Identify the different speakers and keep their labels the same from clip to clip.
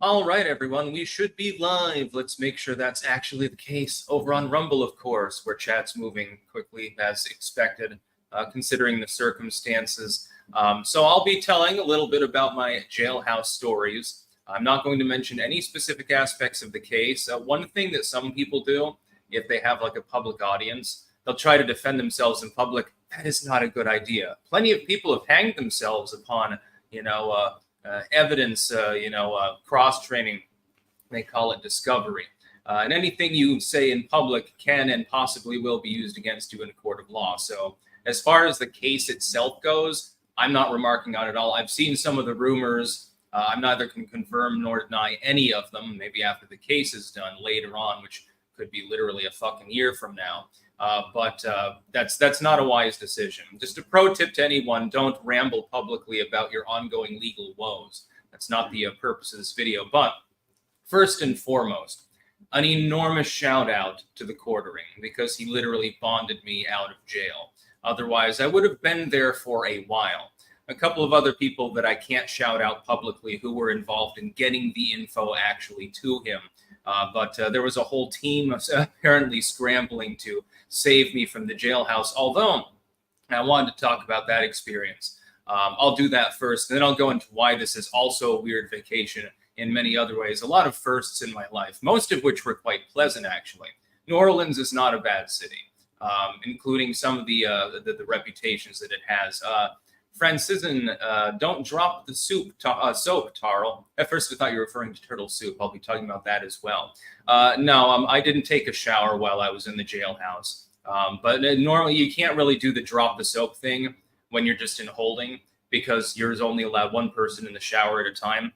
Speaker 1: All right, everyone, we should be live. Let's make sure that's actually the case. Over on Rumble, of course, where chat's moving quickly as expected, considering the circumstances. So I'll be telling a little bit about my jailhouse stories. I'm not going to mention any specific aspects of the case. One thing that some people do, if they have like a public audience, they'll try to defend themselves in public. That is not a good idea. Plenty of people have hanged themselves upon, evidence, cross-training. They call it discovery. And anything you say in public can and possibly will be used against you in a court of law. So as far as the case itself goes, I'm not remarking on it all. I've seen some of the rumors. I'm neither can confirm nor deny any of them, maybe after the case is done later on, which could be literally a fucking year from now. But that's not a wise decision. Just a pro tip to anyone, don't ramble publicly about your ongoing legal woes. That's not the purpose of this video. But first and foremost, an enormous shout out to the quartering, because he literally bonded me out of jail. Otherwise, I would have been there for a while. A couple of other people that I can't shout out publicly who were involved in getting the info actually to him. But there was a whole team apparently scrambling to save me from the jailhouse. Although I wanted to talk about that experience. I'll do that first, and then I'll go into why this is also a weird vacation in many other ways. A lot of firsts in my life, most of which were quite pleasant, actually. New Orleans is not a bad city, including some of the reputations that it has. Francisan, don't drop the soap, Tarl. At first, I thought you were referring to turtle soup. I'll be talking about that as well. No, I didn't take a shower while I was in the jailhouse. But normally, you can't really do the drop the soap thing when you're just in holding, because you're only allowed one person in the shower at a time.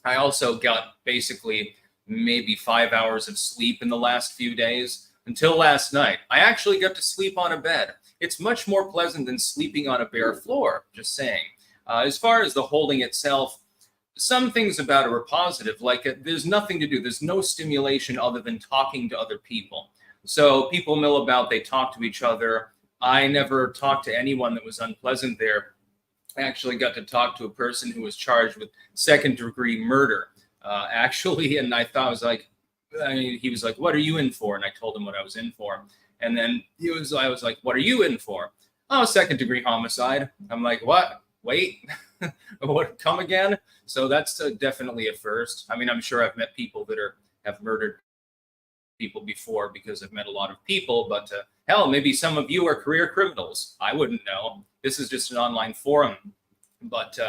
Speaker 1: I also got basically maybe 5 hours of sleep in the last few days. Until last night, I actually got to sleep on a bed. It's much more pleasant than sleeping on a bare floor, just saying. As far as the holding itself, some things about it were positive, like there's nothing to do. There's no stimulation other than talking to other people. So people mill about, they talk to each other. I never talked to anyone that was unpleasant there. I actually got to talk to a person who was charged with second-degree murder, actually, and I thought, he was like, what are you in for? And I told him what I was in for. And then I was like, what are you in for? Oh, second-degree homicide. I'm like, what? Wait, what? Come again? So that's definitely a first. I mean, I'm sure I've met people that have murdered people before, because I've met a lot of people. But hell, maybe some of you are career criminals. I wouldn't know. This is just an online forum. But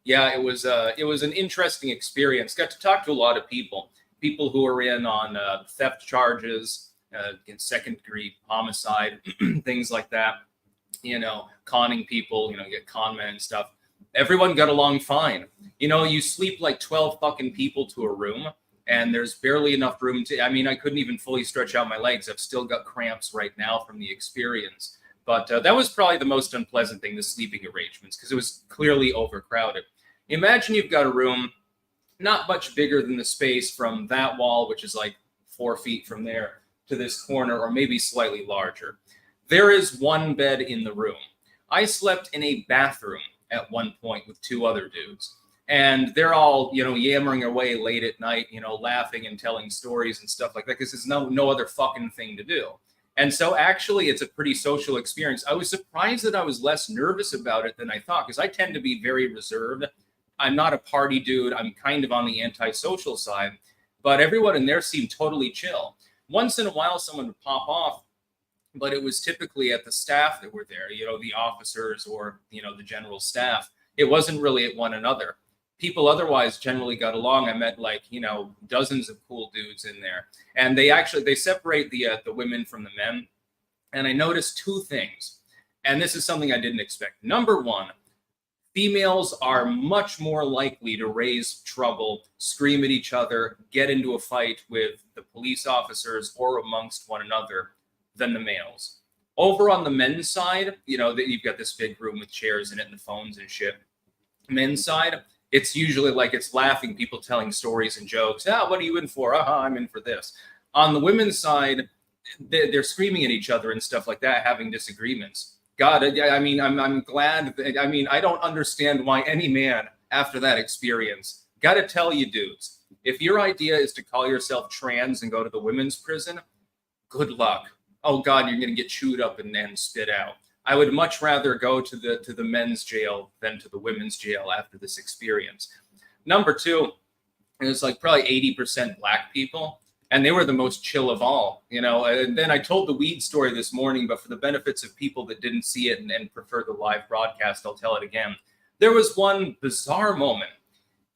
Speaker 1: yeah, it was an interesting experience. Got to talk to a lot of people who are in on theft charges, second-degree homicide, things like that, conning people, get con men and stuff. Everyone got along fine. You sleep like 12 fucking people to a room, and there's barely enough room I couldn't even fully stretch out my legs. I've still got cramps right now from the experience. But that was probably the most unpleasant thing, the sleeping arrangements, because it was clearly overcrowded. Imagine you've got a room not much bigger than the space from that wall, which is like 4 feet from there, to this corner, or maybe slightly larger. There is one bed in the room. I slept in a bathroom at one point with 2 other dudes, and they're all, yammering away late at night, laughing and telling stories and stuff like that, because there's no other fucking thing to do. And so actually it's a pretty social experience. I was surprised that I was less nervous about it than I thought, because I tend to be very reserved. I'm not a party dude. I'm kind of on the antisocial side, but everyone in there seemed totally chill. Once in a while, someone would pop off, but it was typically at the staff that were there, the officers or, the general staff. It wasn't really at one another. People otherwise generally got along. I met dozens of cool dudes in there. And they separate the women from the men. And I noticed 2 things. And this is something I didn't expect. Number one, females are much more likely to raise trouble, scream at each other, get into a fight with the police officers or amongst one another than the males. Over on the men's side, you've got this big room with chairs in it and the phones and shit. Men's side, it's usually like it's laughing, people telling stories and jokes. What are you in for? I'm in for this. On the women's side, they're screaming at each other and stuff like that, having disagreements. God, I'm glad. I don't understand why any man after that experience, got to tell you dudes, If your idea is to call yourself trans and go to the women's prison, good luck. Oh God, you're going to get chewed up and spit out. I would much rather go to the men's jail than to the women's jail after this experience. Number two, it was like probably 80% black people, and they were the most chill of all, you know. And then I told the weed story this morning, but for the benefits of people that didn't see it and prefer the live broadcast, I'll tell it again. There was one bizarre moment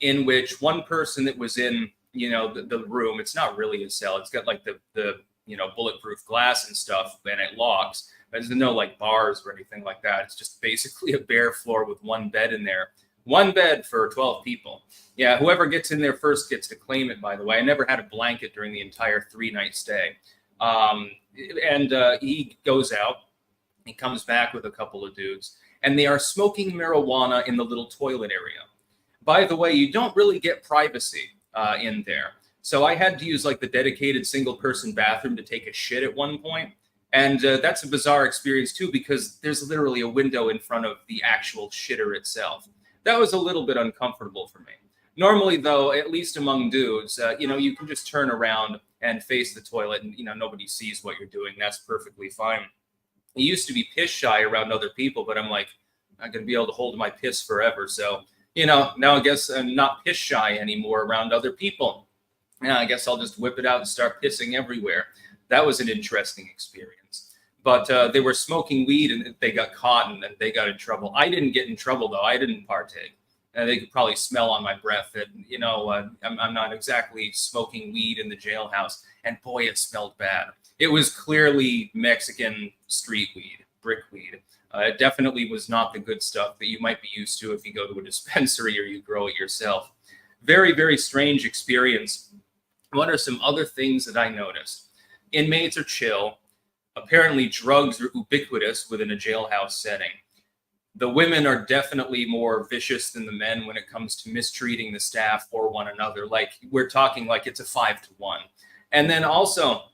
Speaker 1: in which one person that was in, you know, the room, it's not really a cell. It's got like the you know, bulletproof glass and stuff, and it locks. There's no like bars or anything like that. It's just basically a bare floor with one bed in there. One bed for 12 people. Yeah, whoever gets in there first gets to claim it, by the way. I never had a blanket during the entire 3-night stay. He goes out. He comes back with a couple of dudes, and they are smoking marijuana in the little toilet area. By the way, you don't really get privacy in there. So I had to use like the dedicated single-person bathroom to take a shit at one point. And that's a bizarre experience, too, because there's literally a window in front of the actual shitter itself. That was a little bit uncomfortable for me. Normally, though, at least among dudes, you know, you can just turn around and face the toilet and, you know, nobody sees what you're doing. That's perfectly fine. I used to be piss shy around other people, but I'm like, I'm going to be able to hold my piss forever. So, you know, now I guess I'm not piss shy anymore around other people. Yeah, I guess I'll just whip it out and start pissing everywhere. That was an interesting experience. But they were smoking weed and they got caught and they got in trouble. I didn't get in trouble, though. I didn't partake. They could probably smell on my breath that, you know, I'm not exactly smoking weed in the jailhouse. And boy, it smelled bad. It was clearly Mexican street weed, brick weed. It definitely was not the good stuff that you might be used to if you go to a dispensary or you grow it yourself. Very, very strange experience. What are some other things that I noticed? Inmates are chill. Apparently, drugs are ubiquitous within a jailhouse setting. The women are definitely more vicious than the men when it comes to mistreating the staff or one another. Like, we're talking like it's a 5-to-1. And then also,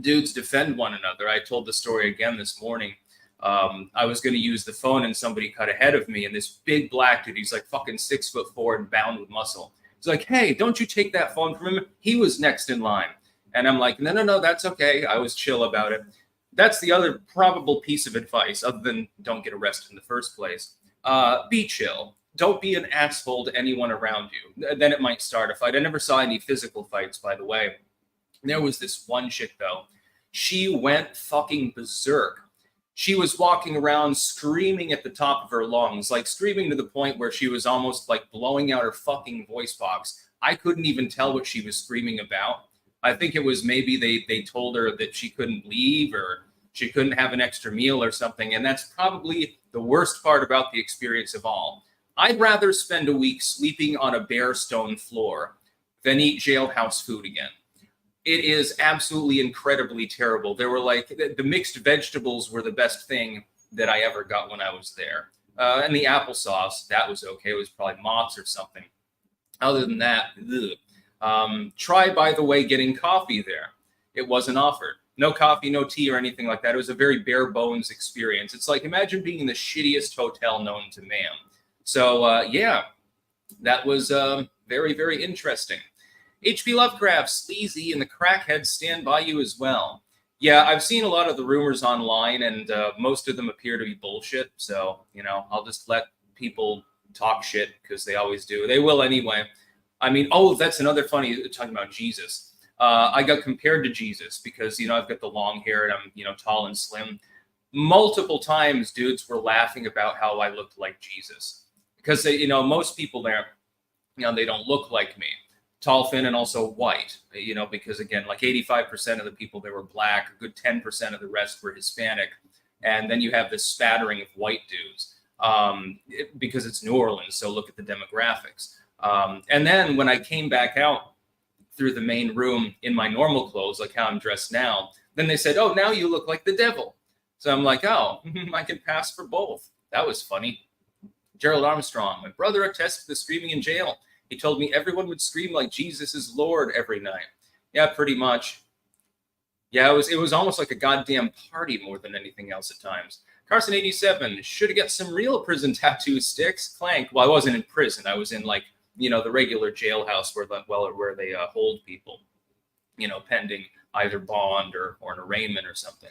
Speaker 1: dudes defend one another. I told the story again this morning. I was going to use the phone and somebody cut ahead of me. And this big black dude, he's like fucking 6'4" and bound with muscle. He's like, hey, don't you take that phone from him? He was next in line. And I'm like, no, that's okay. I was chill about it. That's the other probable piece of advice, other than don't get arrested in the first place. Be chill. Don't be an asshole to anyone around you. Then it might start a fight. I never saw any physical fights, by the way. There was this one chick, though. She went fucking berserk. She was walking around screaming at the top of her lungs, like screaming to the point where she was almost like blowing out her fucking voice box. I couldn't even tell what she was screaming about. I think it was maybe they told her that she couldn't leave or she couldn't have an extra meal or something. And that's probably the worst part about the experience of all. I'd rather spend a week sleeping on a bare stone floor than eat jailhouse food again. It is absolutely incredibly terrible. There were like the mixed vegetables were the best thing that I ever got when I was there. And the applesauce, that was okay. It was probably Mott's or something. Other than that, try, by the way, getting coffee there. It wasn't offered. No coffee, no tea or anything like that. It was a very bare bones experience. It's like, imagine being in the shittiest hotel known to man. So, yeah, that was very, very interesting. H.P. Lovecraft, Sleazy, and the Crackheads stand by you as well. Yeah, I've seen a lot of the rumors online, and most of them appear to be bullshit. So, you know, I'll just let people talk shit because they always do. They will anyway. I mean, oh, that's another funny, talking about Jesus. I got compared to Jesus because, you know, I've got the long hair and I'm, you know, tall and slim. Multiple times dudes were laughing about how I looked like Jesus. Because, you know, most people there, you know, they don't look like me. Tall, thin, and also white, you know, because, again, like 85% of the people there were black, a good 10% of the rest were Hispanic. And then you have this spattering of white dudes because it's New Orleans. So look at the demographics. And then when I came back out through the main room in my normal clothes, like how I'm dressed now, then they said, oh, now you look like the devil. So I'm like, oh, I can pass for both. That was funny. Gerald Armstrong, my brother attests to the screaming in jail. He told me everyone would scream like Jesus is Lord every night. Yeah, pretty much. Yeah, it was almost like a goddamn party more than anything else at times. Carson 87, should have got some real prison tattoo sticks. Clank. Well, I wasn't in prison. I was in like the regular jailhouse where they hold people, pending either bond or an arraignment or something.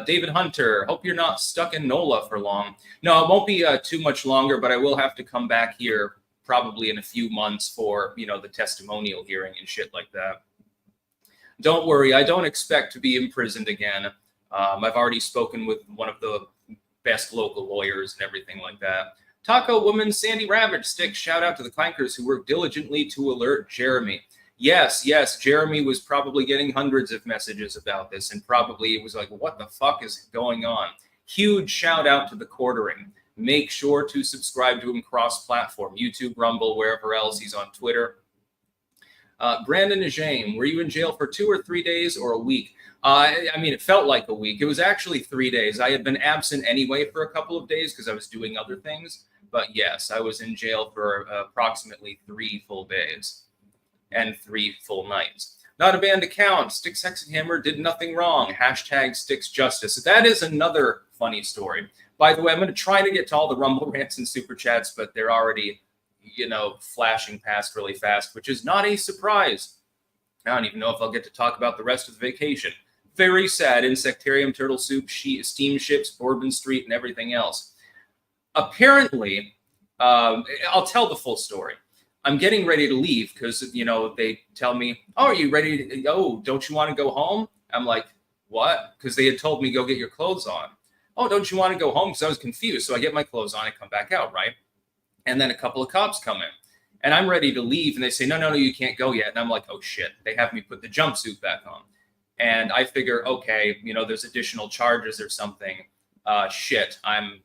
Speaker 1: David Hunter, hope you're not stuck in NOLA for long. No, it won't be too much longer, but I will have to come back here probably in a few months for, the testimonial hearing and shit like that. Don't worry, I don't expect to be imprisoned again. I've already spoken with one of the best local lawyers and everything like that. Taco Woman Sandy Ravage Stick, shout out to the clankers who worked diligently to alert Jeremy. Yes, Jeremy was probably getting hundreds of messages about this, and probably it was like, what the fuck is going on? Huge shout out to the quartering. Make sure to subscribe to him cross-platform, YouTube, Rumble, wherever else. He's on Twitter. Brandon Najame, were you in jail for 2 or 3 days or a week? It felt like a week. It was actually 3 days. I had been absent anyway for a couple of days because I was doing other things. But yes, I was in jail for approximately 3 full days and 3 full nights. Not a banned account. Styx Hexenhammer did nothing wrong. Hashtag Styx Justice. That is another funny story. By the way, I'm going to try to get to all the Rumble rants and super chats, but they're already, flashing past really fast, which is not a surprise. I don't even know if I'll get to talk about the rest of the vacation. Very sad. Insectarium, Turtle Soup, steam ships, Bourbon Street, and everything else. Apparently, I'll tell the full story. I'm getting ready to leave because, they tell me, oh, are you ready to, don't you want to go home? I'm like, what? Because they had told me, go get your clothes on. Oh, don't you want to go home? Because I was confused. So I get my clothes on, I come back out, right? And then a couple of cops come in. And I'm ready to leave. And they say, no, you can't go yet. And I'm like, oh, shit. They have me put the jumpsuit back on. And I figure, okay, there's additional charges or something. Shit, I'm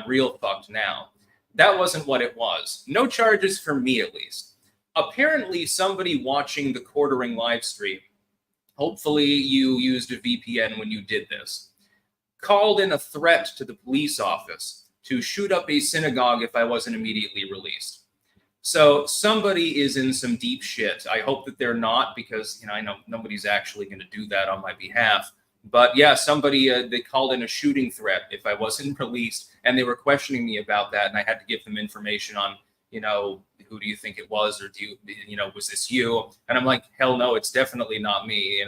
Speaker 1: real fucked now. That wasn't what it was. No charges for me, at least. Apparently, somebody watching the quartering live stream, hopefully you used a VPN when you did this, called in a threat to the police office to shoot up a synagogue if I wasn't immediately released. So somebody is in some deep shit. I hope that they're not, because I know nobody's actually going to do that on my behalf. But yeah, somebody, they called in a shooting threat if I wasn't released, and they were questioning me about that, and I had to give them information on, who do you think it was, or was this you? And I'm like, hell no, it's definitely not me.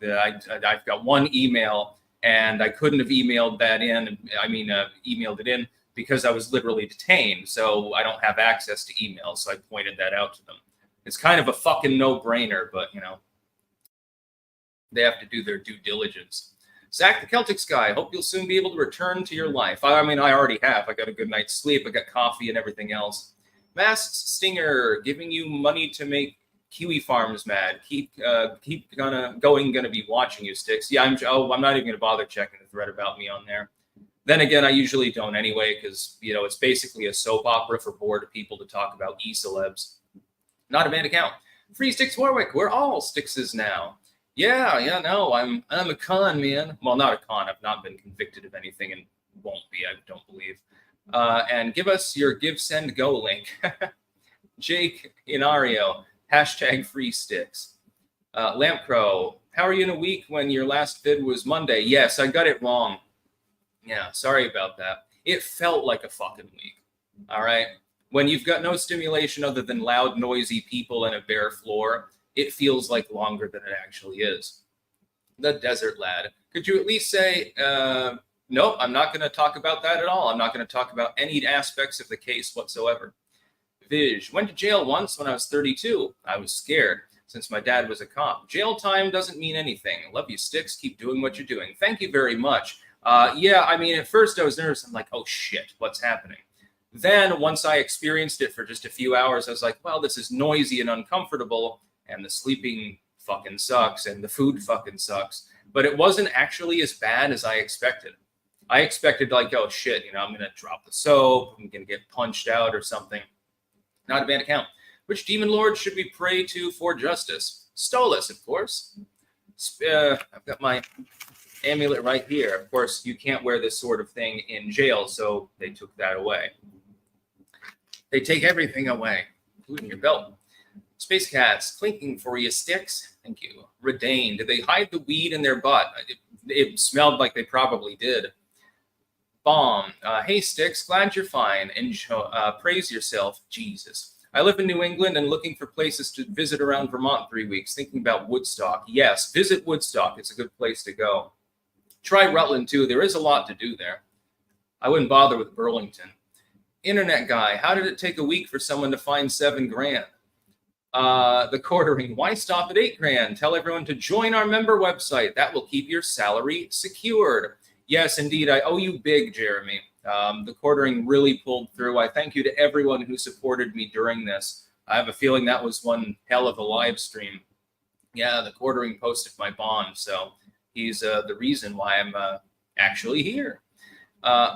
Speaker 1: I've got one email, and I couldn't have emailed that in. Emailed it in because I was literally detained, so I don't have access to emails. So I pointed that out to them. It's kind of a fucking no-brainer, but they have to do their due diligence. Zach the Celtic Sky, hope you'll soon be able to return to your life. I already have. I got a good night's sleep. I got coffee and everything else. Masked Stinger, giving you money to make Kiwi Farms mad. Keep gonna be watching you, Sticks. Yeah, I'm not even gonna bother checking the thread about me on there. Then again, I usually don't anyway, because it's basically a soap opera for bored people to talk about e-celebs. Not a banned account. Free Sticks Warwick, we're all Stickses now. Yeah, no, I'm a con, man. Well, not a con. I've not been convicted of anything and won't be, I don't believe. And give us your Give Send Go link. Jake Inario, hashtag free sticks. Lampcrow, how are you in a week when your last vid was Monday? Yes, I got it wrong. Yeah, sorry about that. It felt like a fucking week. All right. When you've got no stimulation other than loud, noisy people and a bare floor, it feels like longer than it actually is. The Desert Lad. Could you at least say, nope, I'm not going to talk about that at all. I'm not going to talk about any aspects of the case whatsoever. Vij, went to jail once when I was 32. I was scared since my dad was a cop. Jail time doesn't mean anything. Love you, Sticks. Keep doing what you're doing. Thank you very much. At first I was nervous. I'm like, oh shit, what's happening? Then once I experienced it for just a few hours, I was like, well, this is noisy and uncomfortable, and the sleeping fucking sucks, and the food fucking sucks. But it wasn't actually as bad as I expected. I expected like, oh shit, I'm going to drop the soap, I'm going to get punched out or something. Not a banned account. Which demon lord should we pray to for justice? Stolas, of course. I've got my amulet right here. Of course, you can't wear this sort of thing in jail, so they took that away. They take everything away, including your belt. Space Cats, clinking for you, Sticks. Thank you. Redane, did they hide the weed in their butt? It smelled like they probably did. Bomb, hey, Sticks, glad you're fine. And praise yourself. Jesus. I live in New England and looking for places to visit around Vermont 3 weeks, thinking about Woodstock. Yes, visit Woodstock. It's a good place to go. Try Rutland, too. There is a lot to do there. I wouldn't bother with Burlington. Internet guy, how did it take a week for someone to find $7,000? The quartering, why stop at $8,000? Tell everyone to join our member website. That will keep your salary secured. Yes, indeed. I owe you big, Jeremy. The quartering really pulled through. I thank you to everyone who supported me during this. I have a feeling that was one hell of a live stream. Yeah, the quartering posted my bond, so he's the reason why I'm actually here.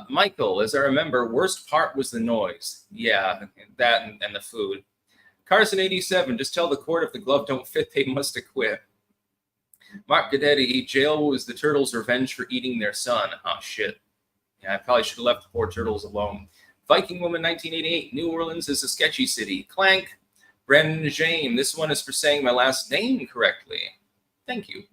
Speaker 1: Michael, as I remember, worst part was the noise. Yeah, that and the food. Carson 87, just tell the court if the glove don't fit, they must acquit. Mark Gadetti, jail was the turtles' revenge for eating their son. Oh, shit. Yeah, I probably should have left the poor turtles alone. Viking Woman 1988, New Orleans is a sketchy city. Clank. Brandon James, this one is for saying my last name correctly. Thank you.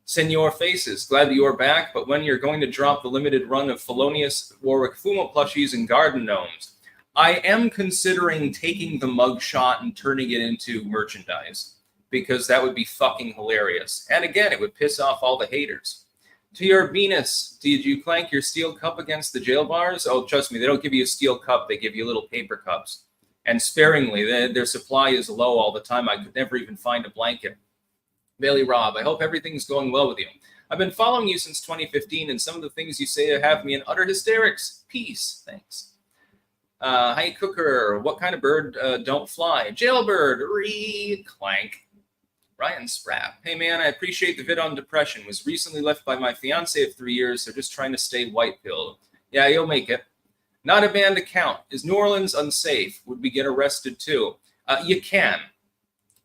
Speaker 1: Senor Faces, glad that you're back, but when you're going to drop the limited run of Felonious Warwick Fumo plushies and garden gnomes, I am considering taking the mugshot and turning it into merchandise, because that would be fucking hilarious. And again, it would piss off all the haters. To your Venus, did you clank your steel cup against the jail bars? Oh, trust me, they don't give you a steel cup. They give you little paper cups. And sparingly, their supply is low all the time. I could never even find a blanket. Bailey Robb, I hope everything's going well with you. I've been following you since 2015, and some of the things you say have me in utter hysterics. Peace. Thanks. Hi, Cooker. What kind of bird don't fly? Jailbird. Clank. Ryan Spratt. Hey, man, I appreciate the vid on depression. Was recently left by my fiance of 3 years, so just trying to stay white-pilled. Yeah, you'll make it. Not a banned account. Is New Orleans unsafe? Would we get arrested, too? You can.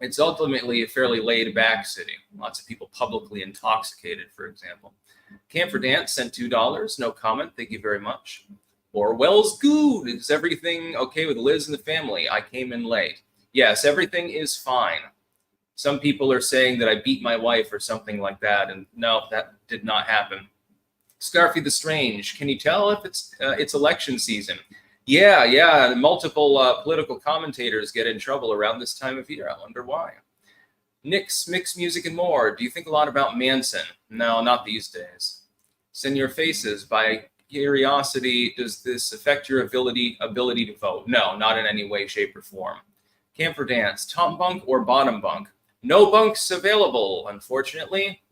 Speaker 1: It's ultimately a fairly laid-back city. Lots of people publicly intoxicated, for example. Camphor Dance sent $2. No comment. Thank you very much. Orwell's good. Is everything okay with Liz and the family? I came in late. Yes, everything is fine. Some people are saying that I beat my wife or something like that, and no, that did not happen. Scarfy the Strange, can you tell if it's election season? Yeah, multiple political commentators get in trouble around this time of year. I wonder why. Nick's Mixed Music and More. Do you think a lot about Manson? No, not these days. Send Your Faces. By curiosity, does this affect your ability to vote? No, not in any way, shape, or form. Camphor Dance. Top bunk or bottom bunk? No bunks available, unfortunately.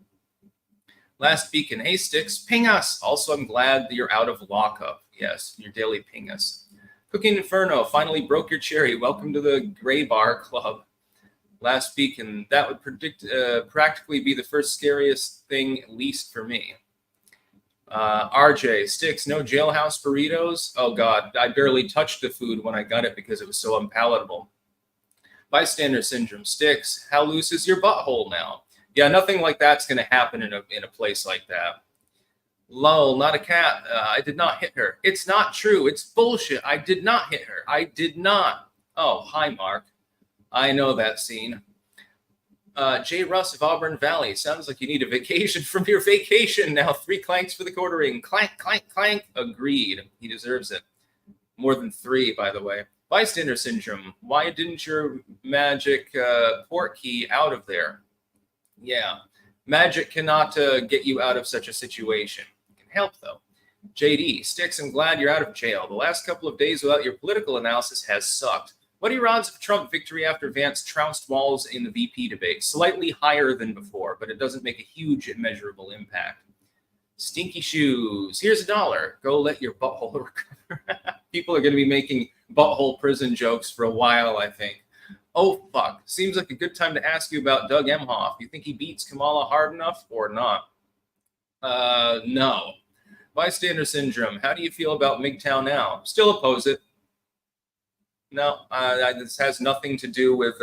Speaker 1: Last Beacon. Hey, Sticks, ping us. Also, I'm glad that you're out of lockup. Yes, your daily ping us. Cooking Inferno. Finally broke your cherry. Welcome to the Gray Bar Club. Last Beacon. That would practically be the first scariest thing, at least for me. RJ. Sticks. No Jailhouse burritos? Oh, God. I barely touched the food when I got it because it was so unpalatable. Bystander Syndrome. Sticks. How loose is your butthole now? Yeah, nothing like that's going to happen in a place like that. Lol, not a cat. I did not hit her. It's not true. It's bullshit. I did not hit her. I did not. Oh, hi, Mark. I know that scene. J. Russ of Auburn Valley. Sounds like you need a vacation from your vacation. Now 3 clanks for the quartering. Clank, clank, clank. Agreed. He deserves it. More than 3, by the way. Bystander Syndrome. Why didn't your magic port key out of there? Yeah. Magic cannot get you out of such a situation. It can help, though. JD. Sticks, I'm glad you're out of jail. The last couple of days without your political analysis has sucked. What are your odds of Trump victory after Vance trounced Walz in the VP debate? Slightly higher than before, but it doesn't make a huge immeasurable impact. Stinky Shoes. Here's $1. Go let your butthole recover. People are going to be making butthole prison jokes for a while, I think. Oh, fuck. Seems like a good time to ask you about Doug Emhoff. You think he beats Kamala hard enough or not? No. Bystander Syndrome. How do you feel about MGTOW now? Still oppose it. No, this has nothing to do with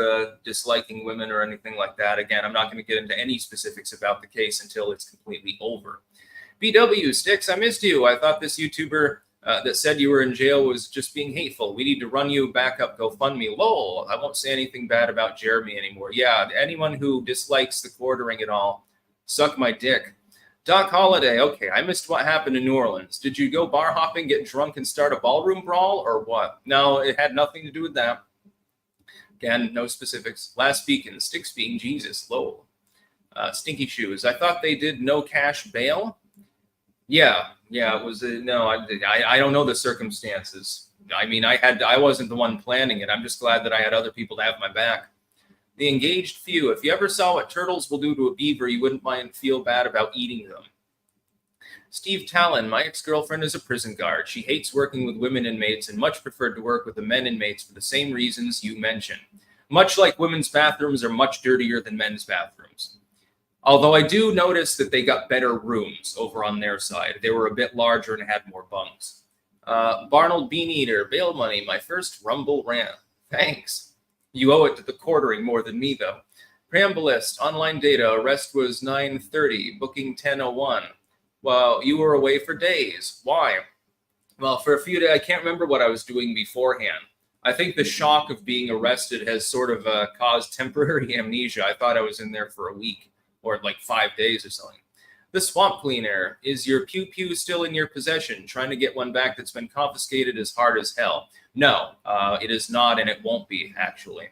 Speaker 1: disliking women or anything like that. Again, I'm not going to get into any specifics about the case until it's completely over. BW, Sticks, I missed you. I thought this YouTuber that said you were in jail was just being hateful. We need to run you back up GoFundMe. Lol, I won't say anything bad about Jeremy anymore. Yeah, anyone who dislikes the quartering at all, suck my dick. Doc Holiday, okay, I missed what happened in New Orleans. Did you go bar hopping, get drunk, and start a ballroom brawl, or what? No, it had nothing to do with that. Again, no specifics. Last beacon, Sticks being Jesus, lol. Stinky Shoes, I thought they did no cash bail. Yeah, it was no. I don't know the circumstances. I mean, I wasn't the one planning it. I'm just glad that I had other people to have my back. The engaged few. If you ever saw what turtles will do to a beaver, you wouldn't mind feel bad about eating them. Steve Talon, my ex-girlfriend is a prison guard. She hates working with women inmates and much preferred to work with the men inmates for the same reasons you mentioned. Much like women's bathrooms are much dirtier than men's bathrooms. Although I do notice that they got better rooms over on their side. They were a bit larger and had more bunks. Barnold Beaneater, bail money, my first Rumble rant. Thanks. You owe it to the quartering more than me, though. Preambulist, online data, arrest was 9:30, booking 10:01. Well, you were away for days. Why? Well, for a few days, I can't remember what I was doing beforehand. I think the shock of being arrested has sort of caused temporary amnesia. I thought I was in there for a week or like 5 days or something. The swamp cleaner, is your pew-pew still in your possession? Trying to get one back that's been confiscated is hard as hell. No, it is not, and it won't be, actually.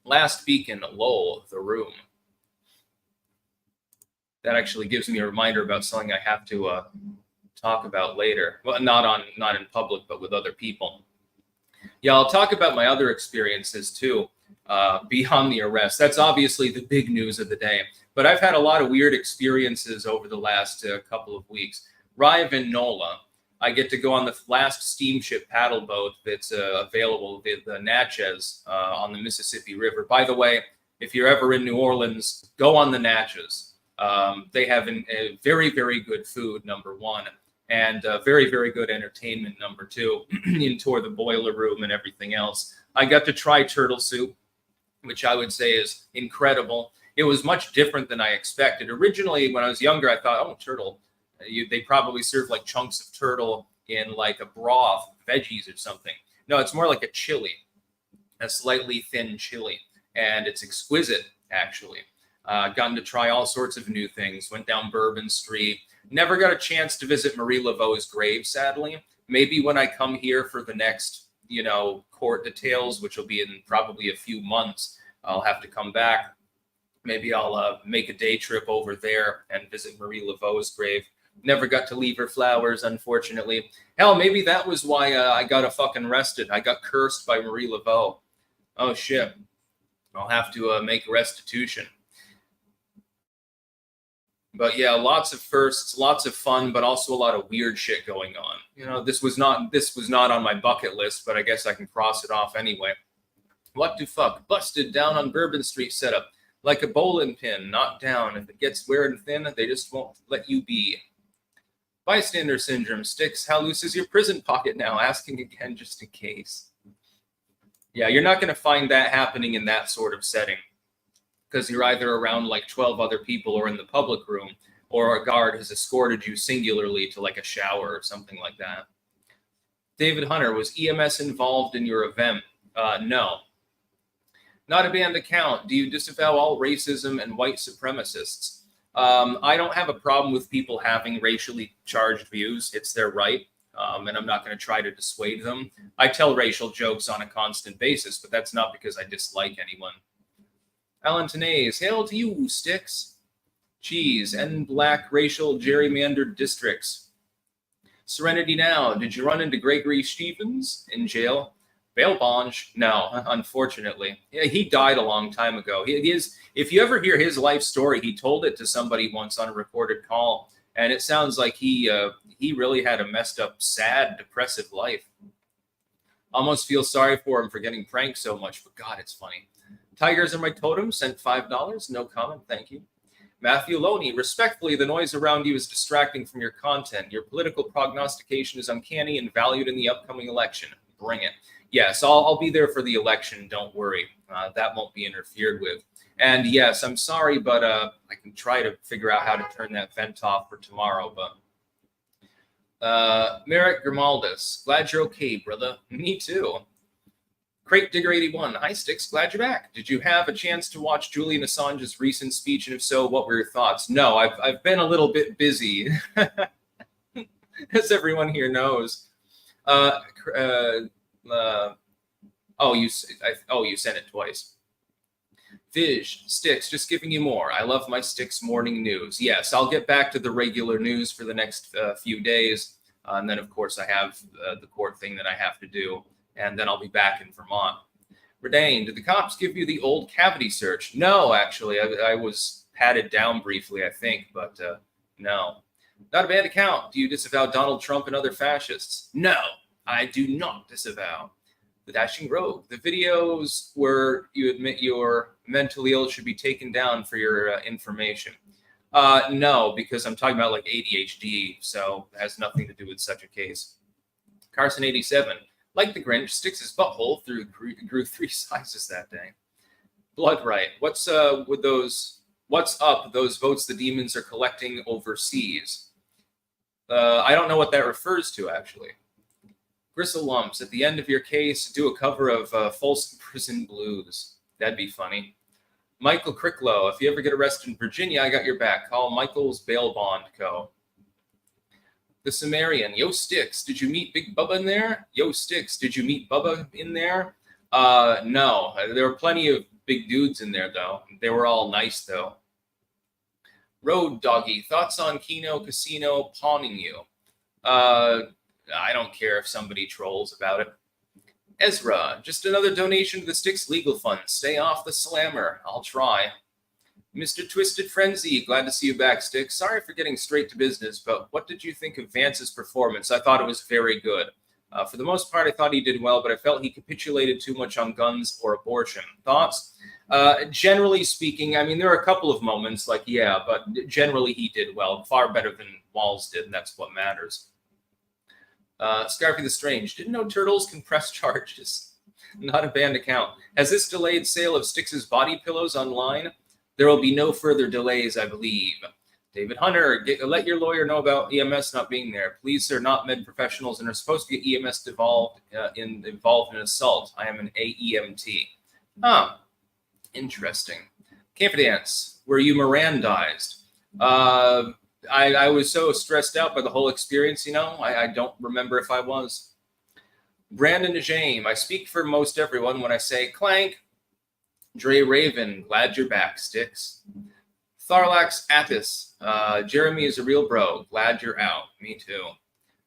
Speaker 1: Last beacon, lol, the room. That actually gives me a reminder about something I have to talk about later. Well, not in public, but with other people. Yeah, I'll talk about my other experiences too, beyond the arrest. That's obviously the big news of the day. But I've had a lot of weird experiences over the last couple of weeks. Rive and Nola, I get to go on the last steamship paddle boat that's available, the Natchez, on the Mississippi River. By the way, if you're ever in New Orleans, go on the Natchez. They have a very, very good food, number one, and very, very good entertainment, number two. You tour the boiler room and everything else. I got to try turtle soup, which I would say is incredible. It was much different than I expected. Originally, when I was younger, I thought, oh, turtle. They probably serve like chunks of turtle in like a broth, veggies or something. No, it's more like a chili, a slightly thin chili, and it's exquisite, actually. Gotten to try all sorts of new things. Went down Bourbon Street. Never got a chance to visit Marie Laveau's grave, sadly. Maybe when I come here for the next, court details, which will be in probably a few months, I'll have to come back. Maybe I'll make a day trip over there and visit Marie Laveau's grave. Never got to leave her flowers, unfortunately. Hell, maybe that was why I got fucking arrested. I got cursed by Marie Laveau. Oh, shit. I'll have to make restitution. But yeah, lots of firsts, lots of fun, but also a lot of weird shit going on. This was not on my bucket list, but I guess I can cross it off anyway. What the fuck? Busted down on Bourbon Street setup. Like a bowling pin, knocked down. If it gets wearing thin, they just won't let you be. Bystander syndrome. Sticks, how loose is your prison pocket now? Asking again just in case. Yeah, you're not going to find that happening in that sort of setting, because you're either around like 12 other people or in the public room, or a guard has escorted you singularly to like a shower or something like that. David Hunter, was EMS involved in your event? No. Not a banned account. Do you disavow all racism and white supremacists? I don't have a problem with people having racially charged views. It's their right, and I'm not going to try to dissuade them. I tell racial jokes on a constant basis, but that's not because I dislike anyone. Alan Tenaz, hail to you, Sticks. Cheese and black racial gerrymandered districts. Serenity Now, did you run into Gregory Stevens in jail? Bail bond? No, unfortunately. Yeah, he died a long time ago. He is. If you ever hear his life story, he told it to somebody once on a recorded call, and it sounds like he really had a messed up, sad, depressive life. Almost feel sorry for him for getting pranked so much, but God, it's funny. Tigers are my totem, sent $5. No comment, thank you. Matthew Loney, respectfully, the noise around you is distracting from your content. Your political prognostication is uncanny and valued in the upcoming election. Bring it. Yes, I'll be there for the election, don't worry. That won't be interfered with. And yes, I'm sorry, but I can try to figure out how to turn that vent off for tomorrow. But Merrick Grimaldus, glad you're okay, brother. Me too. Crate Digger 81, hi Sticks, glad you're back. Did you have a chance to watch Julian Assange's recent speech, and if so, what were your thoughts? No, I've been a little bit busy, as everyone here knows. Oh, you sent it twice. Vish, Sticks, just giving you more. I love my Sticks morning news. Yes, I'll get back to the regular news for the next few days. And then, of course, I have the court thing that I have to do. And then I'll be back in Vermont. Redane, did the cops give you the old cavity search? No, actually. I was patted down briefly, I think, but no. Not a bad account. Do you disavow Donald Trump and other fascists? No, I do not disavow. The Dashing Rogue. The videos where you admit you're mentally ill should be taken down for your information. No, because I'm talking about like ADHD, so it has nothing to do with such a case. Carson 87. Like the Grinch, sticks his butthole grew 3 sizes that day. Blood right. What's up those votes the demons are collecting overseas? I don't know what that refers to, actually. Gristle Lumps, at the end of your case, do a cover of Folsom Prison Blues. That'd be funny. Michael Cricklow, if you ever get arrested in Virginia, I got your back. Call Michael's Bail Bond Co. The Sumerian, yo, Sticks, did you meet Big Bubba in there? Yo, Sticks, did you meet Bubba in there? No, there were plenty of big dudes in there, though. They were all nice, though. Road Doggy, thoughts on Keno Casino pawning you? I don't care if somebody trolls about it. Ezra, just another donation to the Sticks Legal Fund. Stay off the slammer. I'll try. Mr. Twisted Frenzy, glad to see you back, Sticks. Sorry for getting straight to business, but what did you think of Vance's performance? I thought it was very good. For the most part, I thought he did well, but I felt he capitulated too much on guns or abortion. Thoughts? Generally speaking, I mean, there are a couple of moments like, yeah, but generally he did well, far better than Walls did, and that's what matters. Scarfy the Strange, didn't know turtles can press charges. Not a banned account. Has this delayed sale of Styx's body pillows online? There will be no further delays, I believe. David Hunter, let your lawyer know about EMS not being there. Please, sir, not med professionals and are supposed to get EMS involved in assault. I am an AEMT. Huh. Interesting. Camper Dance, were you Mirandized? I was so stressed out by the whole experience, I don't remember if I was. Brandon James, I speak for most everyone when I say clank. Dre Raven, glad you're back, Sticks. Tharlax Attis, Jeremy is a real bro, glad you're out. Me too.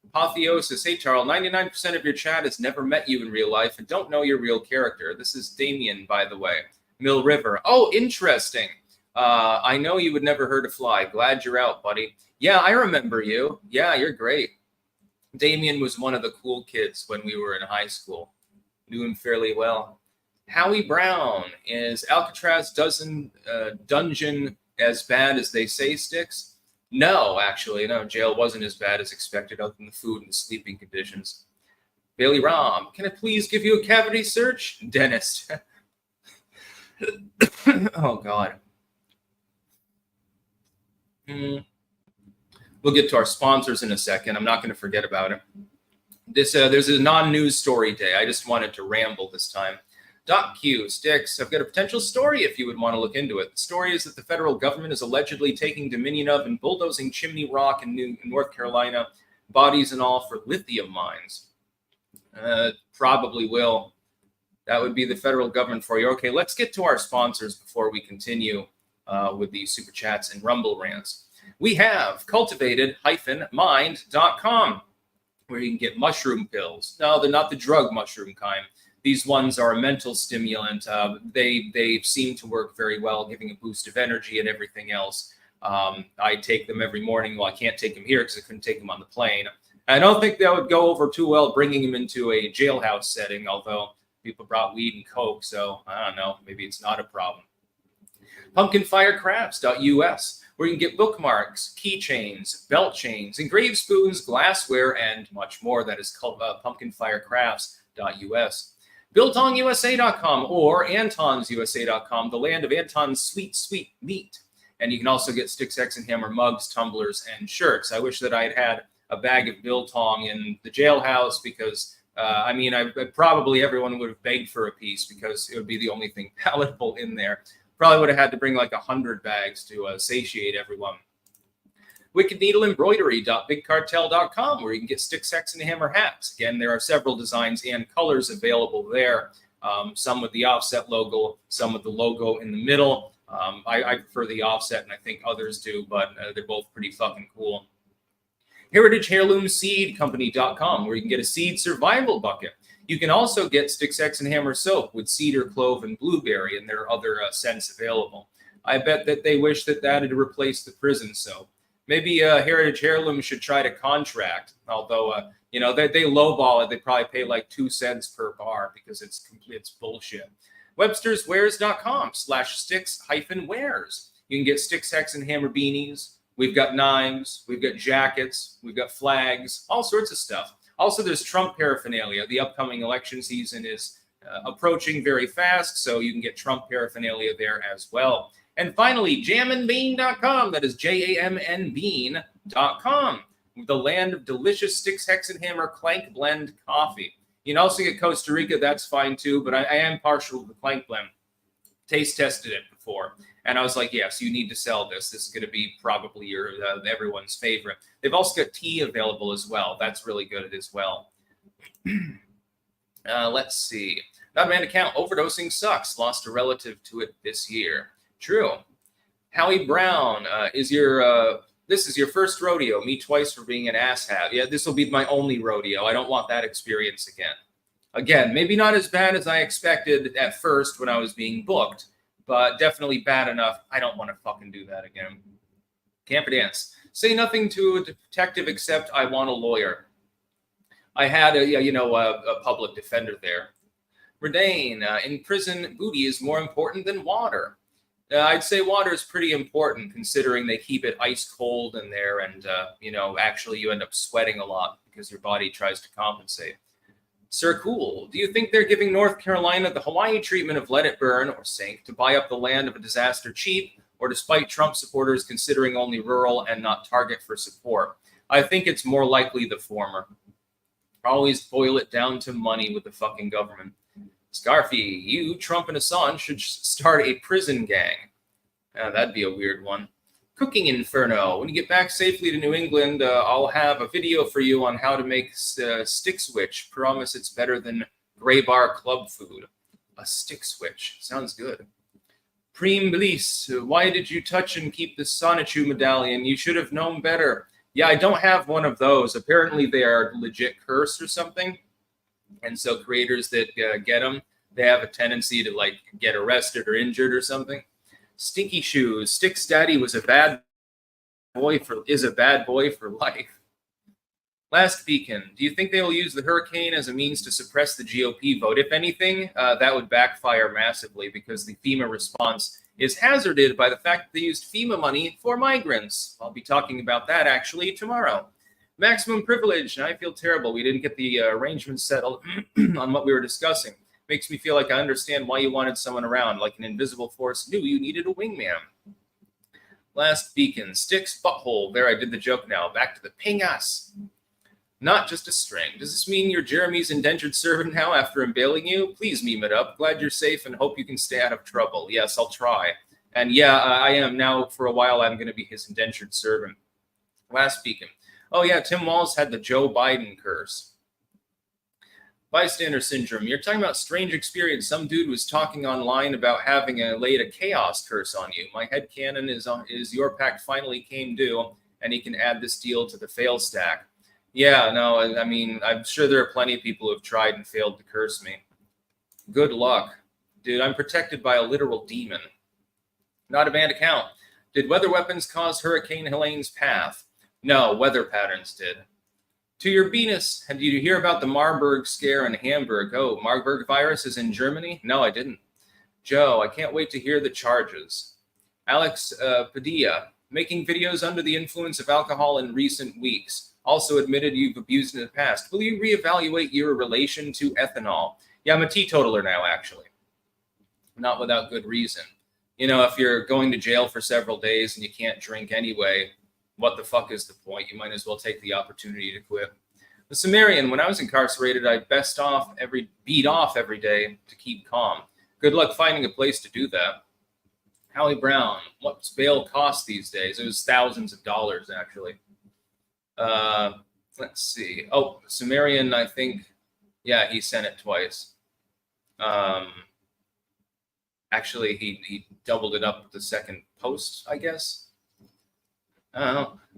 Speaker 1: Apotheosis, hey Charles, 99% of your chat has never met you in real life and don't know your real character. This is Damien, by the way. Mill River, oh, interesting. I know you would never hurt a fly. Glad you're out, buddy. Yeah, I remember you. Yeah, you're great. Damien was one of the cool kids when we were in high school. Knew him fairly well. Howie Brown, is Alcatraz dungeon as bad as they say, Sticks? No, actually, no. Jail wasn't as bad as expected other than the food and the sleeping conditions. Bailey Rom, can I please give you a cavity search? Dentist. Oh, God. We'll get to our sponsors in a second. I'm not going to forget about it. There's a non-news story day. I just wanted to ramble this time. Doc Q, Sticks, I've got a potential story if you would want to look into it. The story is that the federal government is allegedly taking dominion of and bulldozing Chimney Rock in North Carolina, bodies and all, for lithium mines. Probably will. That would be the federal government for you. Okay, let's get to our sponsors before we continue with the super chats and rumble rants. We have cultivated-mind.com, where you can get mushroom pills. No, they're not the drug mushroom kind. These ones are a mental stimulant. They seem to work very well, giving a boost of energy and everything else. I take them every morning. Well, I can't take them here because I couldn't take them on the plane. I don't think that would go over too well bringing them into a jailhouse setting, although people brought weed and coke, so I don't know. Maybe it's not a problem. Pumpkinfirecrafts.us, where you can get bookmarks, keychains, belt chains, engraved spoons, glassware, and much more. That is called pumpkinfirecrafts.us. BiltonUSA.com or AntonsUSA.com, the land of Anton's sweet, sweet meat. And you can also get Sticks, X, and Hammer mugs, tumblers, and shirts. I wish that I had a bag of biltong in the jailhouse because, probably everyone would have begged for a piece because it would be the only thing palatable in there. Probably would have had to bring like 100 bags to satiate everyone. wickedneedleembroidery.bigcartel.com, where you can get Sticks, X, and Hammer hats. Again, there are several designs and colors available there. Some with the offset logo, some with the logo in the middle. I prefer the offset, and I think others do, but they're both pretty fucking cool. Heritage Heirloom Seed Company.com, where you can get a seed survival bucket. You can also get Sticks, Hex, and Hammer soap with cedar, clove, and blueberry, and there are other scents available. I bet that they wish that had replaced the prison soap. Maybe Heritage Heirloom should try to contract, although, they lowball it. They probably pay like 2 cents per bar because it's bullshit. Webster'sWares.com/sticks-wares. You can get Sticks, Hex, and Hammer beanies. We've got knives, we've got jackets, we've got flags, all sorts of stuff. Also, there's Trump paraphernalia. The upcoming election season is approaching very fast, so you can get Trump paraphernalia there as well. And finally, jamandbean.com. That is jamnbean.com. The land of delicious Sticks, Hex, and Hammer Clank Blend coffee. You can also get Costa Rica. That's fine too, but I am partial to the Clank Blend. Taste tested it before, and I was like, yes, you need to sell this. This is going to be probably your everyone's favorite. They've also got tea available as well. That's really good as well. Let's see. Not a man account. Overdosing sucks. Lost a relative to it this year. True. Howie Brown, this is your first rodeo. Me twice for being an asshat. Yeah, this will be my only rodeo. I don't want that experience again. Again, maybe not as bad as I expected at first when I was being booked, but definitely bad enough. I don't want to fucking do that again. Camper Dance. Say nothing to a detective except I want a lawyer. I had a public defender there. Redane, in prison, booty is more important than water. I'd say water is pretty important considering they keep it ice cold in there and, actually you end up sweating a lot because your body tries to compensate. Sir Cool, do you think they're giving North Carolina the Hawaii treatment of let it burn or sink to buy up the land of a disaster cheap, or despite Trump supporters considering only rural and not target for support? I think it's more likely the former. Always boil it down to money with the fucking government. Scarfy, you, Trump, and Assange should start a prison gang. That'd be a weird one. Cooking Inferno. When you get back safely to New England, I'll have a video for you on how to make stick switch. Promise it's better than Gray Bar Club food. A stick switch. Sounds good. Preem Belize. Why did you touch and keep the Sonichu medallion? You should have known better. Yeah, I don't have one of those. Apparently they are legit cursed or something. And so creators that get them, they have a tendency to get arrested or injured or something. Stinky Shoes. Sticks Daddy is a bad boy for life. Last Beacon. Do you think they will use the hurricane as a means to suppress the GOP vote? If anything, that would backfire massively because the FEMA response is hazarded by the fact that they used FEMA money for migrants. I'll be talking about that actually tomorrow. Maximum privilege, and I feel terrible. We didn't get the arrangements settled on what we were discussing. Makes me feel like I understand why you wanted someone around, like an invisible force knew you needed a wingman. Last Beacon, Sticks butthole. There, I did the joke now. Back to the pingas. Not just a string. Does this mean you're Jeremy's indentured servant now after emailing you? Please meme it up. Glad you're safe and hope you can stay out of trouble. Yes, I'll try. And yeah, I am now. For a while, I'm going to be his indentured servant. Last Beacon. Oh, yeah, Tim Walz had the Joe Biden curse. Bystander syndrome. You're talking about strange experience. Some dude was talking online about having laid a chaos curse on you. My headcanon is your pact finally came due, and he can add this deal to the fail stack. Yeah, no, I mean, I'm sure there are plenty of people who have tried and failed to curse me. Good luck. Dude, I'm protected by a literal demon. Not a banned account. Did weather weapons cause Hurricane Helene's path? No, weather patterns did. To your Venus, did you hear about the Marburg scare in Hamburg? Oh, Marburg virus is in Germany? No, I didn't. Joe, I can't wait to hear the charges. Alex Padilla, making videos under the influence of alcohol in recent weeks. Also admitted you've abused in the past. Will you reevaluate your relation to ethanol? Yeah, I'm a teetotaler now, actually. Not without good reason. You know, if you're going to jail for several days and you can't drink anyway, what the fuck is the point? You might as well take the opportunity to quit. The Sumerian, when I was incarcerated, I beat off every day to keep calm. Good luck finding a place to do that. Howie Brown, what's bail cost these days? It was thousands of dollars, actually. Let's see. Oh, Sumerian, I think, yeah, he sent it twice. Actually, he doubled it up with the second post, I guess.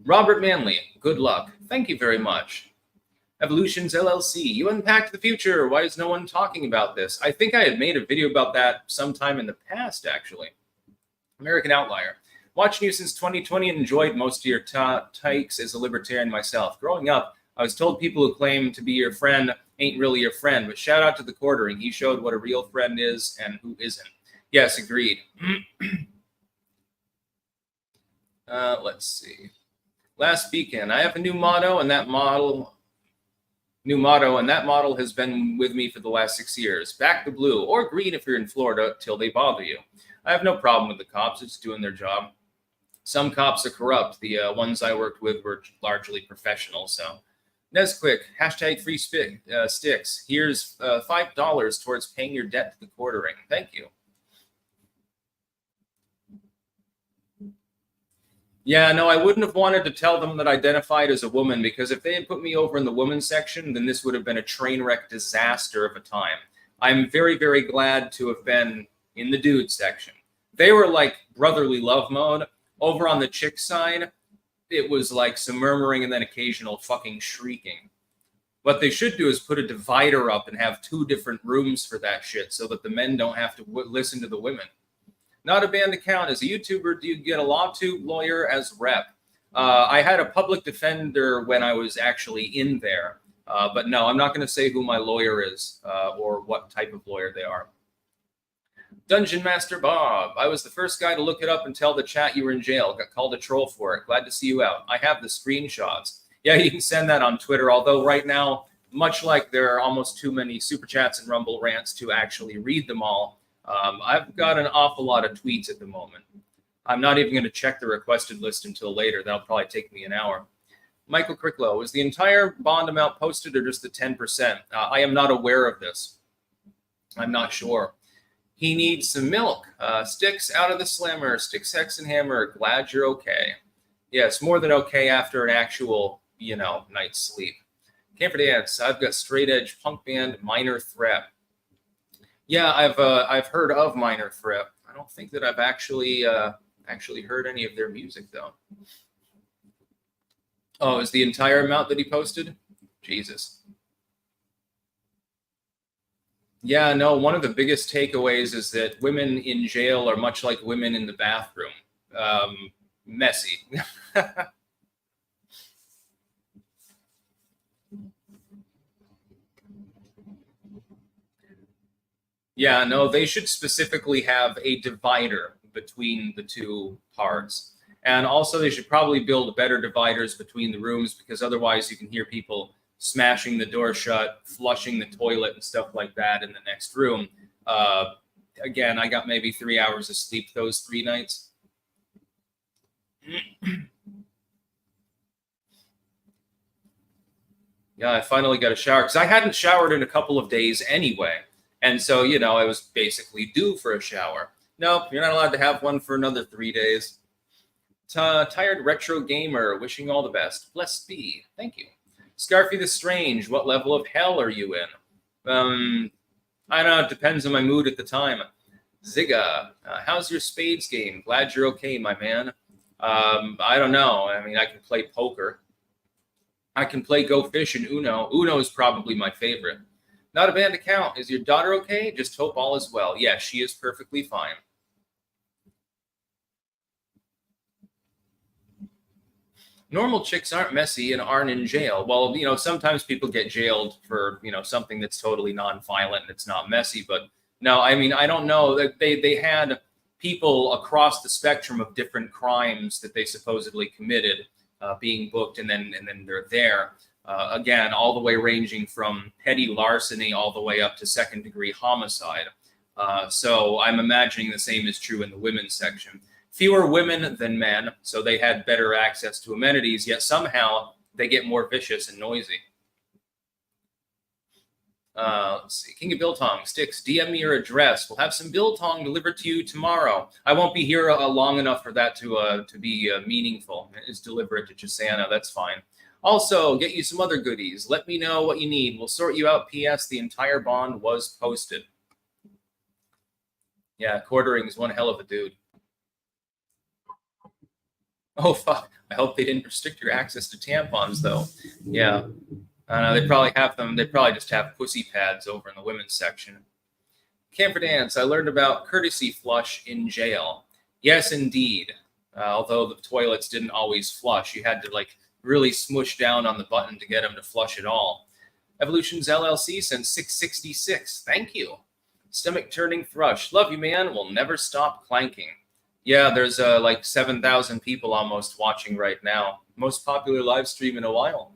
Speaker 1: Robert Manley, good luck. Thank you very much. Evolutions LLC, you unpacked the future. Why is no one talking about this? I think I had made a video about that sometime in the past, actually. American Outlier. Watching you since 2020 and enjoyed most of your takes as a libertarian myself. Growing up, I was told people who claim to be your friend ain't really your friend, but shout out to the quartering. He showed what a real friend is and who isn't. Yes, agreed. Let's see. Last weekend, I have a new motto, and that model has been with me for the last 6 years. Back the blue, or green if you're in Florida, till they bother you. I have no problem with the cops. It's doing their job. Some cops are corrupt. The ones I worked with were largely professional. So, Nesquick, hashtag free sticks. Here's $5 towards paying your debt to the quartering. Thank you. Yeah, no, I wouldn't have wanted to tell them that I identified as a woman, because if they had put me over in the women's section, then this would have been a train wreck disaster of a time. I'm very, very glad to have been in the dude section. They were like brotherly love mode. Over on the chick side, it was like some murmuring and then occasional fucking shrieking. What they should do is put a divider up and have 2 different rooms for that shit so that the men don't have to listen to the women. Not a banned account. As a YouTuber, do you get a lawyer as rep? I had a public defender when I was actually in there. But no, I'm not going to say who my lawyer is or what type of lawyer they are. Dungeon Master Bob, I was the first guy to look it up and tell the chat you were in jail. Got called a troll for it. Glad to see you out. I have the screenshots. Yeah, you can send that on Twitter, although right now, much like there are almost too many super chats and Rumble rants to actually read them all, I've got an awful lot of tweets at the moment. I'm not even going to check the requested list until later. That'll probably take me an hour. Michael Cricklow, is the entire bond amount posted or just the 10%? I am not aware of this. I'm not sure. He needs some milk. Sticks out of the slammer. Sticks, hex, and hammer. Glad you're okay. Yes, more than okay after an actual, night's sleep. Camper Dance, I've got straight edge punk band Minor Threat. Yeah, I've heard of Minor Threat. I don't think that I've actually heard any of their music though. Oh, is the entire amount that he posted? Jesus. Yeah, no, one of the biggest takeaways is that women in jail are much like women in the bathroom. Messy. Yeah, no, they should specifically have a divider between the 2 parts. And also they should probably build better dividers between the rooms, because otherwise you can hear people smashing the door shut, flushing the toilet and stuff like that in the next room. Again, I got maybe 3 hours of sleep those 3 nights. Yeah, I finally got a shower because I hadn't showered in a couple of days anyway. And so, I was basically due for a shower. Nope, you're not allowed to have one for another 3 days. Tired Retro Gamer, wishing all the best. Blessed be. Thank you. Scarfy the Strange, what level of hell are you in? I don't know, it depends on my mood at the time. Zigga, how's your spades game? Glad you're okay, my man. I don't know. I mean, I can play poker. I can play Go Fish and Uno. Uno is probably my favorite. Not a banned account. Is your daughter okay? Just hope all is well. Yeah, she is perfectly fine. Normal chicks aren't messy and aren't in jail. Well, sometimes people get jailed for, something that's totally non-violent and it's not messy. But no, I mean, I don't know. They had people across the spectrum of different crimes that they supposedly committed being booked, and then they're there. Again, all the way ranging from petty larceny all the way up to second-degree homicide. So I'm imagining the same is true in the women's section. Fewer women than men, so they had better access to amenities, yet somehow they get more vicious and noisy. Let's see. King of Biltong, Sticks, DM me your address. We'll have some Biltong delivered to you tomorrow. I won't be here long enough for that to be meaningful. Just deliver it to Chisana. That's fine. Also, get you some other goodies. Let me know what you need. We'll sort you out. P.S. The entire bond was posted. Yeah, Quartering's one hell of a dude. Oh, fuck. I hope they didn't restrict your access to tampons, though. Yeah. They probably have them. They probably just have pussy pads over in the women's section. Camper Dance, I learned about courtesy flush in jail. Yes, indeed. Although the toilets didn't always flush. You had to, like, really smush down on the button to get them to flush at all. Evolutions LLC since 666. Thank you. Stomach turning thrush. Love you, man. Will never stop clanking. Yeah, there's like 7,000 people almost watching right now. Most popular live stream in a while.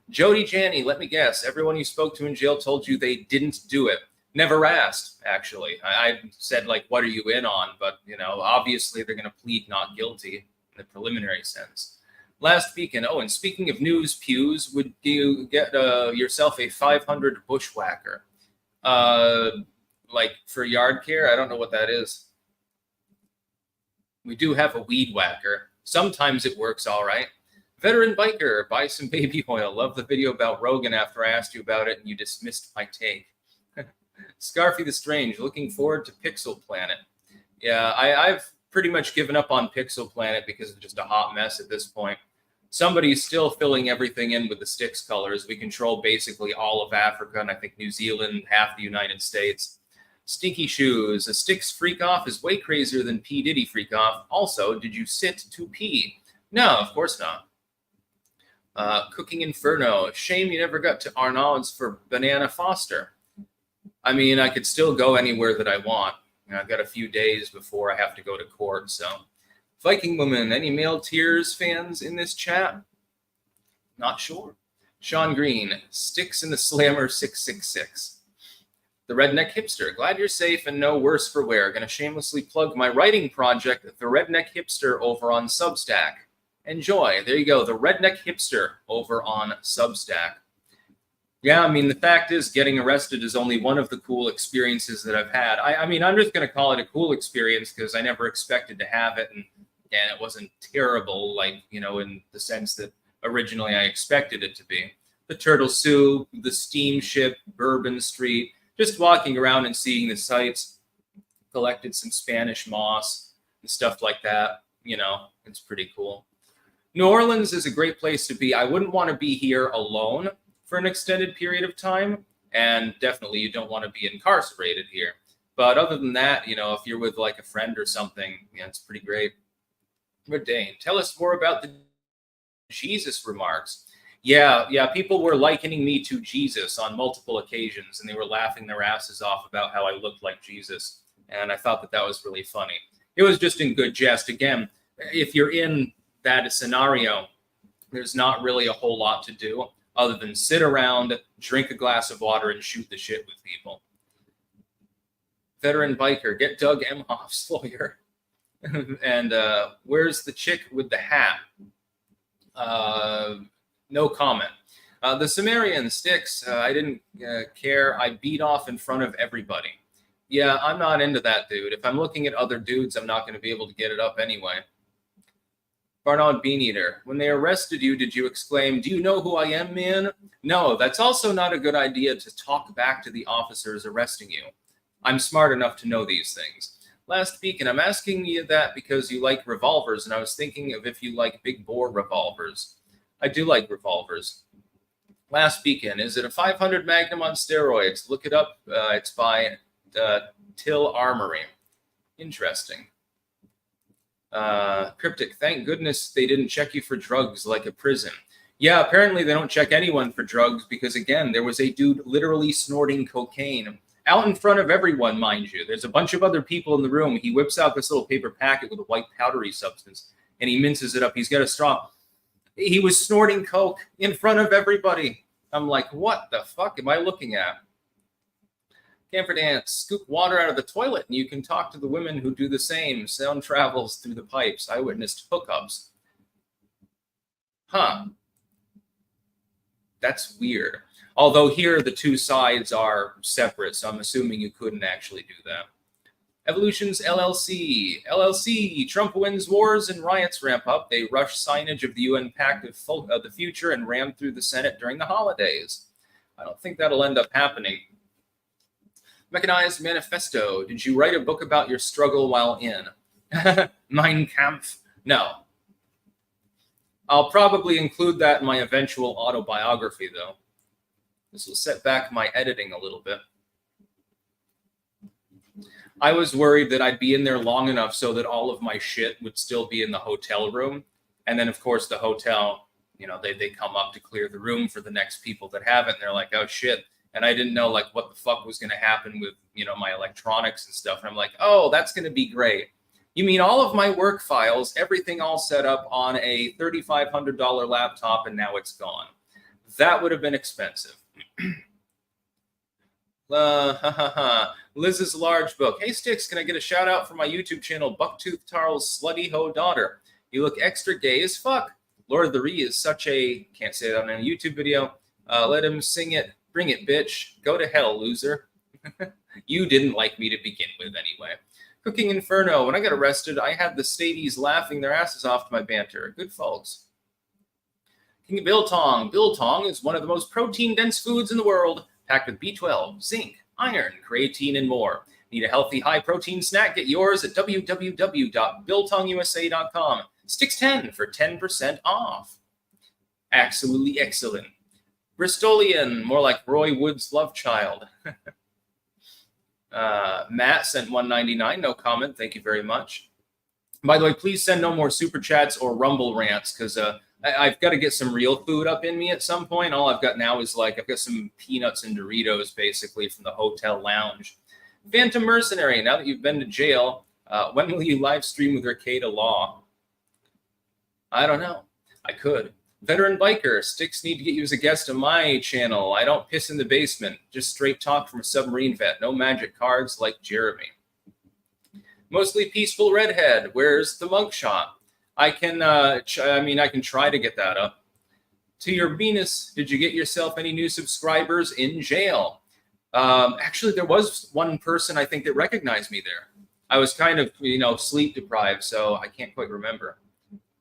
Speaker 1: Jody Janney, let me guess. Everyone you spoke to in jail told you they didn't do it. Never asked, actually. I said, like, what are you in on? But, you know, obviously they're going to plead not guilty in the preliminary sense. Last Beacon. Oh, and speaking of news pews, would you get yourself a 500 bushwhacker? Like for yard care? I don't know what that is. We do have a weed whacker. Sometimes it works all right. Veteran biker, buy some baby oil. Love the video about Rogan after I asked you about it and you dismissed my take. Scarfy the Strange, looking forward to Pixel Planet. Yeah, I've pretty much given up on Pixel Planet because it's just a hot mess at this point. Somebody's still filling everything in with the Styx colors. We control basically all of Africa and I think New Zealand, half the United States. Stinky Shoes, a Styx freak off is way crazier than P. Diddy freak off. Also, did you sit to pee? No, of course not. Cooking Inferno, shame you never got to Arnaud's for Banana Foster. I mean, I could still go anywhere that I want. I've got a few days before I have to go to court, so. Viking Woman, any male Tears fans in this chat? Not sure. Sean Green, Sticks in the Slammer 666. The Redneck Hipster, glad you're safe and no worse for wear. Gonna shamelessly plug my writing project, The Redneck Hipster, over on Substack. Enjoy. There you go, The Redneck Hipster over on Substack. Yeah, I mean, the fact is getting arrested is only one of the cool experiences that I've had. I mean, I'm just going to call it a cool experience because I never expected to have it. And it wasn't terrible, like, you know, in the sense that originally I expected it to be. The turtle soup, the steamship, Bourbon Street, just walking around and seeing the sights, collected some Spanish moss and stuff like that. You know, it's pretty cool. New Orleans is a great place to be. I wouldn't want to be here alone for an extended period of time, and definitely you don't want to be incarcerated here. But other than that, you know, if you're with like a friend or something, yeah, it's pretty great. Dane, tell us more about the Jesus remarks. Yeah, people were likening me to Jesus on multiple occasions, and they were laughing their asses off about how I looked like Jesus, and I thought that that was really funny. It was just in good jest. Again, if you're in that scenario, there's not really a whole lot to do other than sit around, drink a glass of water, and shoot the shit with people. Veteran biker, get Doug Emhoff's lawyer. And where's the chick with the hat? No comment. The Sumerian Sticks, I didn't care. I beat off in front of everybody. Yeah, I'm not into that, dude. If I'm looking at other dudes, I'm not going to be able to get it up anyway. Barnard Beaneater, when they arrested you, did you exclaim, "Do you know who I am, man?" No, that's also not a good idea to talk back to the officers arresting you. I'm smart enough to know these things. Last Beacon, I'm asking you that because you like revolvers, and I was thinking of if you like big bore revolvers. I do like revolvers. Last Beacon, is it a 500 Magnum on steroids? Look it up. It's by Till Armory. Interesting. Cryptic, thank goodness they didn't check you for drugs like a prison. Yeah, apparently they don't check anyone for drugs because, again, there was a dude literally snorting cocaine out in front of everyone, mind you. There's a bunch of other people in the room. He whips out this little paper packet with a white powdery substance, and he minces it up. He's got a straw. He was snorting coke in front of everybody. I'm like, what the fuck am I looking at? Camper Dance, scoop water out of the toilet and you can talk to the women who do the same. Sound travels through the pipes. I witnessed hookups. Huh. That's weird. Although here the two sides are separate, so I'm assuming you couldn't actually do that. Evolutions LLC. LLC, Trump wins wars and riots ramp up. They rush signage of the UN Pact of the Future and ram through the Senate during the holidays. I don't think that'll end up happening. Mechanized Manifesto. Did you write a book about your struggle while in? Mein Kampf? No. I'll probably include that in my eventual autobiography, though. This will set back my editing a little bit. I was worried that I'd be in there long enough so that all of my shit would still be in the hotel room. And then, of course, the hotel, they come up to clear the room for the next people that have it. And they're like, oh, shit. And I didn't know, like, what the fuck was going to happen with, my electronics and stuff. And I'm like, oh, that's going to be great. You mean all of my work files, everything all set up on a $3,500 laptop, and now it's gone. That would have been expensive. Liz's large book. Hey, Sticks, can I get a shout out for my YouTube channel, Bucktooth Tarl's Slutty Ho Daughter? You look extra gay as fuck. Lord of the Ree is such a, can't say that on a YouTube video. Let him sing it. Bring it, bitch. Go to hell, loser. You didn't like me to begin with anyway. Cooking Inferno. When I got arrested, I had the Stadies laughing their asses off to my banter. Good folks. King of Biltong. Biltong is one of the most protein-dense foods in the world, packed with B12, zinc, iron, creatine, and more. Need a healthy, high-protein snack? Get yours at www.biltongusa.com. Sticks 10 for 10% off. Absolutely excellent. Bristolian, more like Roy Wood's love child. Matt sent $1.99, no comment. Thank you very much. By the way, please send no more super chats or Rumble rants because I've got to get some real food up in me at some point. All I've got now is I've got some peanuts and Doritos basically from the hotel lounge. Phantom Mercenary, now that you've been to jail, when will you live stream with Arcada Law? I don't know. I could. Veteran Biker, Sticks need to get you as a guest on my channel. I don't piss in the basement. Just straight talk from a submarine vet. No magic cards like Jeremy. Mostly Peaceful Redhead. Where's the mug shot? I can try to get that up. To your Venus, did you get yourself any new subscribers in jail? Actually, there was one person I think that recognized me there. I was kind of, sleep deprived, so I can't quite remember.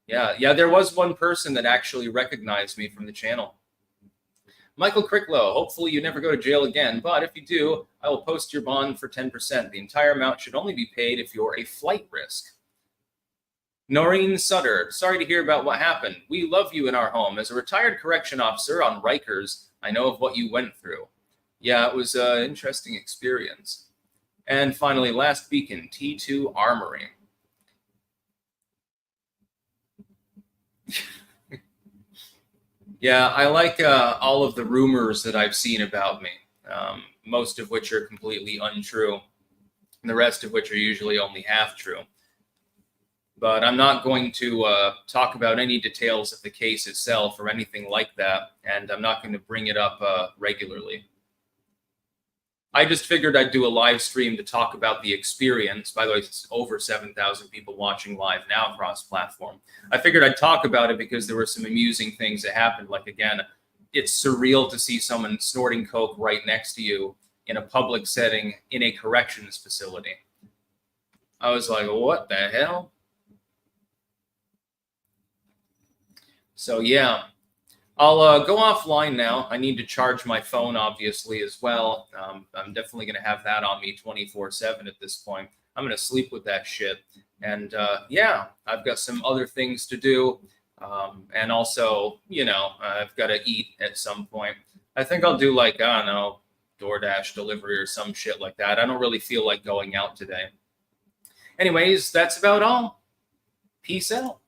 Speaker 1: Yeah, there was one person that actually recognized me from the channel. Michael Cricklow, hopefully you never go to jail again, but if you do, I will post your bond for 10%. The entire amount should only be paid if you're a flight risk. Noreen Sutter, sorry to hear about what happened. We love you in our home. As a retired correction officer on Rikers, I know of what you went through. Yeah, it was an interesting experience. And finally, Last Beacon, T2 Armory. Yeah, I like all of the rumors that I've seen about me, most of which are completely untrue, and the rest of which are usually only half true. But I'm not going to talk about any details of the case itself or anything like that, and I'm not going to bring it up regularly. I just figured I'd do a live stream to talk about the experience. By the way, it's over 7,000 people watching live now across platform. I figured I'd talk about it because there were some amusing things that happened. Like, again, it's surreal to see someone snorting coke right next to you in a public setting in a corrections facility. I was like, what the hell? So, yeah. I'll go offline now. I need to charge my phone, obviously, as well. I'm definitely going to have that on me 24/7 at this point. I'm going to sleep with that shit. And, yeah, I've got some other things to do. And also, I've got to eat at some point. I think I'll do, I don't know, DoorDash delivery or some shit like that. I don't really feel like going out today. Anyways, that's about all. Peace out.